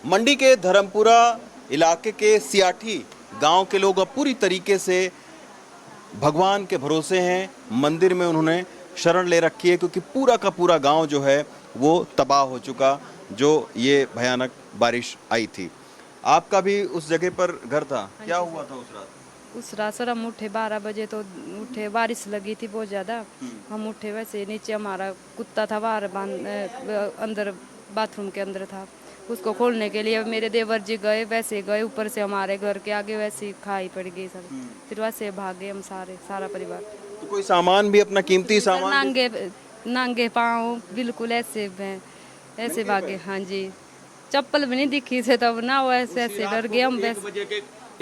मंडी के धर्मपुरा इलाके के सियाठी गांव के लोग अब पूरी तरीके से भगवान के भरोसे हैं। मंदिर में उन्होंने शरण ले रखी है क्योंकि पूरा का पूरा गांव जो है वो तबाह हो चुका, जो ये भयानक बारिश आई थी। आपका भी उस जगह पर घर था, क्या हुआ था उस रात? उस रात सर हम उठे 12 बजे, तो उठे, बारिश लगी थी बहुत ज़्यादा। हम उठे, वैसे नीचे हमारा कुत्ता था बाहर अंदर बाथरूम के अंदर था। उसको खोलने के लिए मेरे देवर जी गए, वैसे गए ऊपर से हमारे घर के आगे, वैसे खाई पड़ गई सब। फिर वैसे भागे हम सारा परिवार। तो कोई सामान भी अपना कीमती सर सामान नांगे पाँव बिल्कुल ऐसे भागे। हाँ जी, चप्पल भी नहीं दिखी से तब ना, वो ऐसे डर गए हम।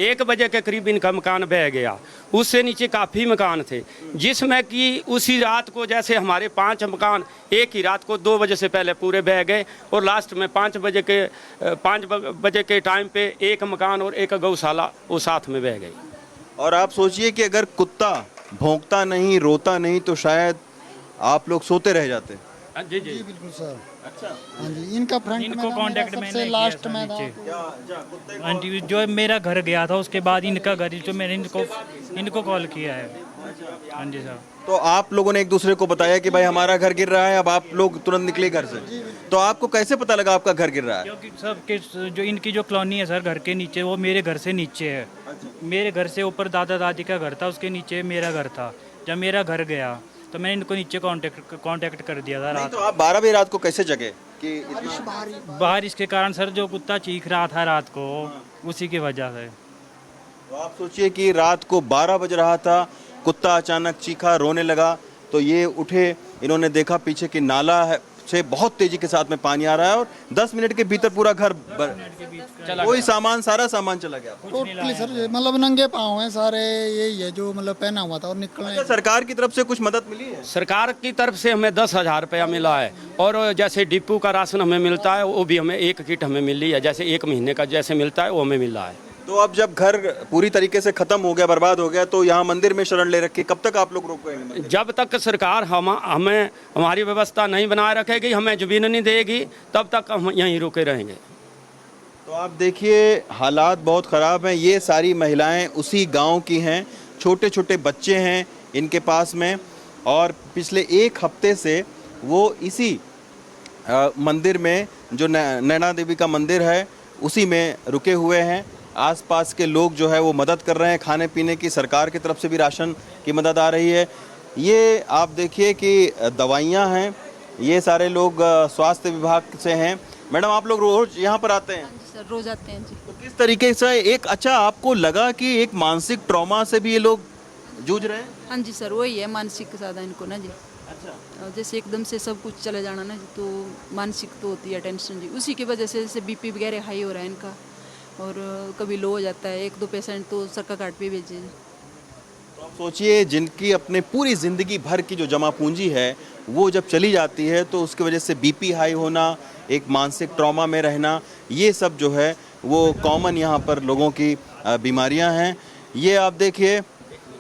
1 बजे के करीब इनका मकान बह गया। उससे नीचे काफ़ी मकान थे, जिसमें कि उसी रात को जैसे हमारे 5 मकान एक ही रात को 2 बजे से पहले पूरे बह गए, और लास्ट में 5 बजे के टाइम पे एक मकान और एक गौशाला वो साथ में बह गई। और आप सोचिए कि अगर कुत्ता भौंकता नहीं, रोता नहीं, तो शायद आप लोग सोते रह जाते। जी जी जी बिल्कुल सर। अच्छा, हाँ जी, इनका फ्रंट इनको कांटेक्ट में सबसे लास्ट में था। हाँ जी, जो मेरा घर गया था उसके बाद इनका घर, जो मैंने इनको कॉल किया है। हाँ जी साहब। तो आप लोगों ने एक दूसरे को बताया कि भाई हमारा घर गिर रहा है, अब आप लोग तुरंत निकले घर से। तो आपको कैसे पता लगा आपका घर गिर रहा है? क्योंकि सबके जो इनकी जो कॉलोनी है सर घर के नीचे, वो मेरे घर से नीचे है। मेरे घर से ऊपर दादा दादी का घर था, उसके नीचे मेरा घर था। जब मेरा घर गया तो मैंने इनको नीचे कांटेक्ट कर दिया था नहीं, रात। तो आप 12 बजे रात को कैसे जगे कि इतना? बारिश के कारण सर, जो कुत्ता चीख रहा था रात को, उसी की वजह से। तो आप सोचिए कि रात को 12 बज रहा था, कुत्ता अचानक चीखा, रोने लगा, तो ये उठे, इन्होंने देखा पीछे कि नाला है से बहुत तेजी के साथ में पानी आ रहा है और 10 मिनट के भीतर पूरा घर कोई सामान, सारा सामान चला गया। टोटली सर, मतलब नंगे पाँव हैं सारे, यही है जो मतलब पहना हुआ था और निकलने। अच्छा, सरकार की तरफ से कुछ मदद मिली है? सरकार की तरफ से हमें 10,000 रुपया मिला है, और जैसे डिपो का राशन हमें मिलता है, वो भी हमें 1 किट हमें मिली है, जैसे 1 महीने का जैसे मिलता है वो हमें मिला है। तो अब जब घर पूरी तरीके से खत्म हो गया, बर्बाद हो गया, तो यहाँ मंदिर में शरण ले रखी, कब तक आप लोग रोकेंगे? जब तक सरकार हमें हमारी व्यवस्था नहीं बनाए रखेगी, हमें जमीन नहीं देगी, तब तक हम यहीं रुके रहेंगे। तो आप देखिए, हालात बहुत ख़राब हैं। ये सारी महिलाएं उसी गांव की हैं, छोटे छोटे बच्चे हैं इनके पास में, और पिछले 1 हफ्ते से वो इसी मंदिर में, जो नैना देवी का मंदिर है, उसी में रुके हुए हैं। आसपास के लोग जो है वो मदद कर रहे हैं, खाने पीने की, सरकार की तरफ से भी राशन की मदद आ रही है। ये आप देखिए कि दवाइयाँ हैं, ये सारे लोग स्वास्थ्य विभाग से हैं। मैडम, आप लोग रोज यहाँ पर आते हैं? सर रोज आते हैं जी। तो किस तरीके से एक, अच्छा, आपको लगा कि एक मानसिक ट्रॉमा से भी ये लोग जूझ रहे हैं? हाँ जी सर, वही है मानसिक ज़्यादा इनको ना जी। अच्छा, जैसे एकदम से सब कुछ चले जाना ना जी, तो मानसिक तो होती है टेंशन जी। उसी की वजह से जैसे बीपी वगैरह हाई हो रहा है इनका, और कभी लो हो जाता है। 1-2 पेशेंट तो सरका काट पे भेजे। तो आप सोचिए, जिनकी अपने पूरी ज़िंदगी भर की जो जमा पूंजी है वो जब चली जाती है, तो उसकी वजह से बीपी हाई होना, एक मानसिक ट्रॉमा में रहना, ये सब जो है वो कॉमन यहाँ पर लोगों की बीमारियाँ हैं। ये आप देखिए,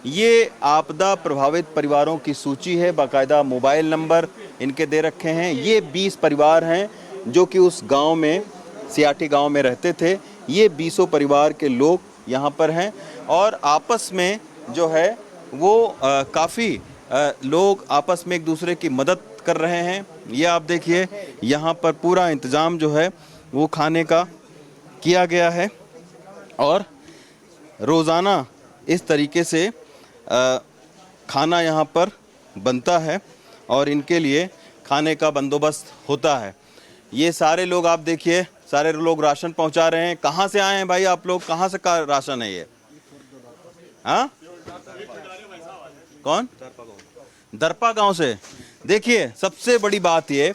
ये आपदा प्रभावित परिवारों की सूची है, बाकायदा मोबाइल नंबर इनके दे रखे हैं। ये 20 परिवार हैं जो कि उस गांव में, सियाठी गांव में रहते थे। ये 20 परिवार के लोग यहाँ पर हैं, और आपस में जो है वो काफ़ी लोग आपस में एक दूसरे की मदद कर रहे हैं। ये आप देखिए, यहाँ पर पूरा इंतज़ाम जो है वो खाने का किया गया है, और रोज़ाना इस तरीके से खाना यहाँ पर बनता है और इनके लिए खाने का बंदोबस्त होता है। ये सारे लोग आप देखिए, सारे लोग राशन पहुँचा रहे हैं। कहाँ से आए हैं भाई आप लोग, कहाँ से का राशन है ये? हाँ, कौन? दरपा गांव से। देखिए, सबसे बड़ी बात ये,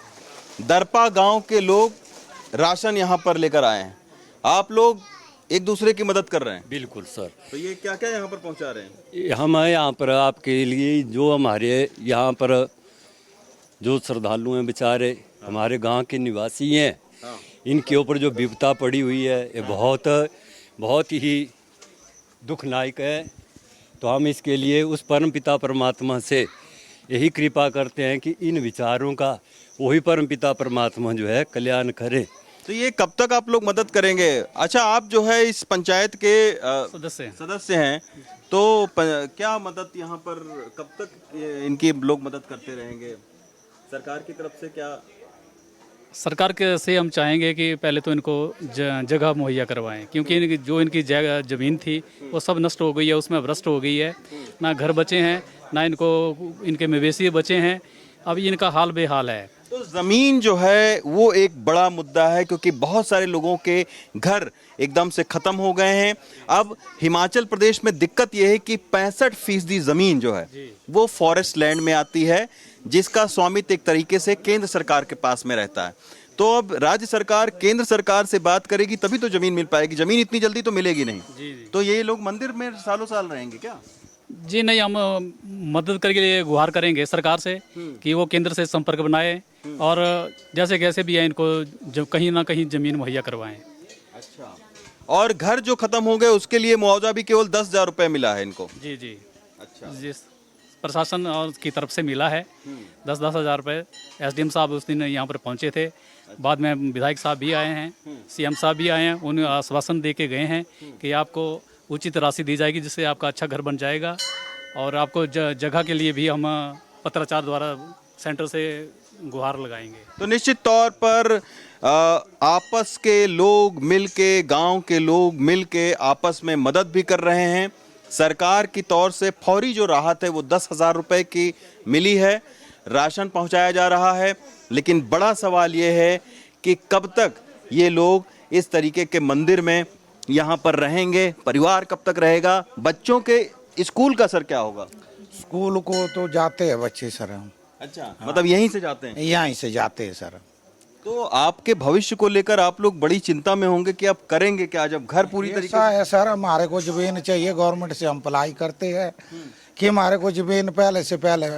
दरपा गांव के लोग राशन यहाँ पर लेकर आए हैं। आप लोग एक दूसरे की मदद कर रहे हैं? बिल्कुल सर। तो ये क्या क्या यहाँ पर पहुँचा रहे हैं? हम यहाँ पर आपके लिए, जो हमारे यहाँ पर जो श्रद्धालु हैं बेचारे, हमारे गांव के निवासी हैं, इनके ऊपर जो विपदा पड़ी हुई है ये बहुत ही दुखदायक है। तो हम इसके लिए उस परमपिता परमात्मा से यही कृपा करते हैं कि इन विचारों का वही परमपिता परमात्मा जो है कल्याण करे। तो ये कब तक आप लोग मदद करेंगे? अच्छा, आप जो है इस पंचायत के सदस्य हैं, तो क्या मदद यहाँ पर कब तक इनकी लोग मदद करते रहेंगे? सरकार की तरफ से क्या? सरकार के से हम चाहेंगे कि पहले तो इनको जगह मुहैया करवाएं, क्योंकि जो इनकी जगह ज़मीन थी वो सब नष्ट हो गई है, उसमें भ्रष्ट हो गई है, ना घर बचे हैं, ना इनके मवेशी बचे हैं। अब इनका हाल बेहाल है। तो ज़मीन जो है वो एक बड़ा मुद्दा है, क्योंकि बहुत सारे लोगों के घर एकदम से ख़त्म हो गए हैं। अब हिमाचल प्रदेश में दिक्कत यह है कि 65% ज़मीन जो है वो फॉरेस्ट लैंड में आती है, जिसका स्वामित्व एक तरीके से केंद्र सरकार के पास में रहता है। तो अब राज्य सरकार केंद्र सरकार से बात करेगी तभी तो ज़मीन मिल पाएगी, ज़मीन इतनी जल्दी तो मिलेगी नहीं। तो ये लोग मंदिर में सालों साल रहेंगे क्या? जी नहीं, हम मदद के लिए गुहार करेंगे सरकार से कि वो केंद्र से संपर्क बनाए और जैसे कैसे भी है इनको जो कहीं ना कहीं ज़मीन मुहैया करवाएं। अच्छा, और घर जो खत्म हो गए उसके लिए मुआवजा भी केवल 10,000 रुपये मिला है इनको? जी जी। अच्छा, जिस प्रशासन और की तरफ से मिला है 10-10 हज़ार रुपये। एसडीएम साहब उस दिन यहाँ पर पहुँचे थे, बाद में विधायक साहब भी आए हैं, सीएम साहब भी आए हैं, उन्हें आश्वासन दे के गए हैं कि आपको उचित राशि दी जाएगी जिससे आपका अच्छा घर बन जाएगा, और आपको जगह के लिए भी हम पत्राचार द्वारा सेंटर से गुहार लगाएंगे। तो निश्चित तौर पर आपस के लोग मिलके, गांव के लोग मिलके आपस में मदद भी कर रहे हैं। सरकार की तौर से फौरी जो राहत है वो 10,000 रुपये की मिली है, राशन पहुंचाया जा रहा है। लेकिन बड़ा सवाल ये है कि कब तक ये लोग इस तरीके के मंदिर में यहाँ पर रहेंगे, परिवार कब तक रहेगा, बच्चों के स्कूल का सर क्या होगा? स्कूल को तो जाते हैं बच्चे सर, हम अच्छा, मतलब यहीं से जाते हैं? यहीं से जाते हैं सर। तो आपके भविष्य को लेकर आप लोग बड़ी चिंता में होंगे कि आप करेंगे क्या जब घर पूरी तरीके ऐसा है सर, हमारे को जमीन चाहिए, गवर्नमेंट से हम अप्लाई करते हैं कि हमारे को जमीन पहले से पहले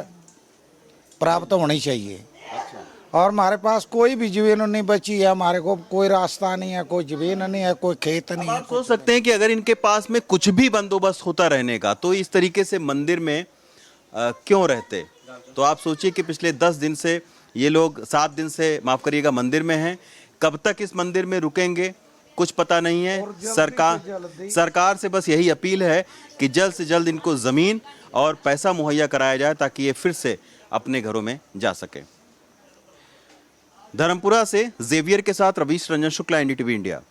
प्राप्त होनी चाहिए। और हमारे पास कोई भी जमीन नहीं बची है, हमारे को कोई रास्ता नहीं है, कोई जमीन नहीं है, कोई खेत नहीं है। आप सोच सकते हैं कि अगर इनके पास में कुछ भी बंदोबस्त होता रहने का तो इस तरीके से मंदिर में क्यों रहते? तो आप सोचिए कि पिछले 10 दिन से ये लोग 7 दिन से माफ करिएगा मंदिर में हैं। कब तक इस मंदिर में रुकेंगे कुछ पता नहीं है। सरकार से बस यही अपील है कि जल्द से जल्द इनको ज़मीन और पैसा मुहैया कराया जाए ताकि ये फिर से अपने घरों में जा सके। धर्मपुरा से जेवियर के साथ रवीश रंजन शुक्ला, एनडीटीवी इंडिया।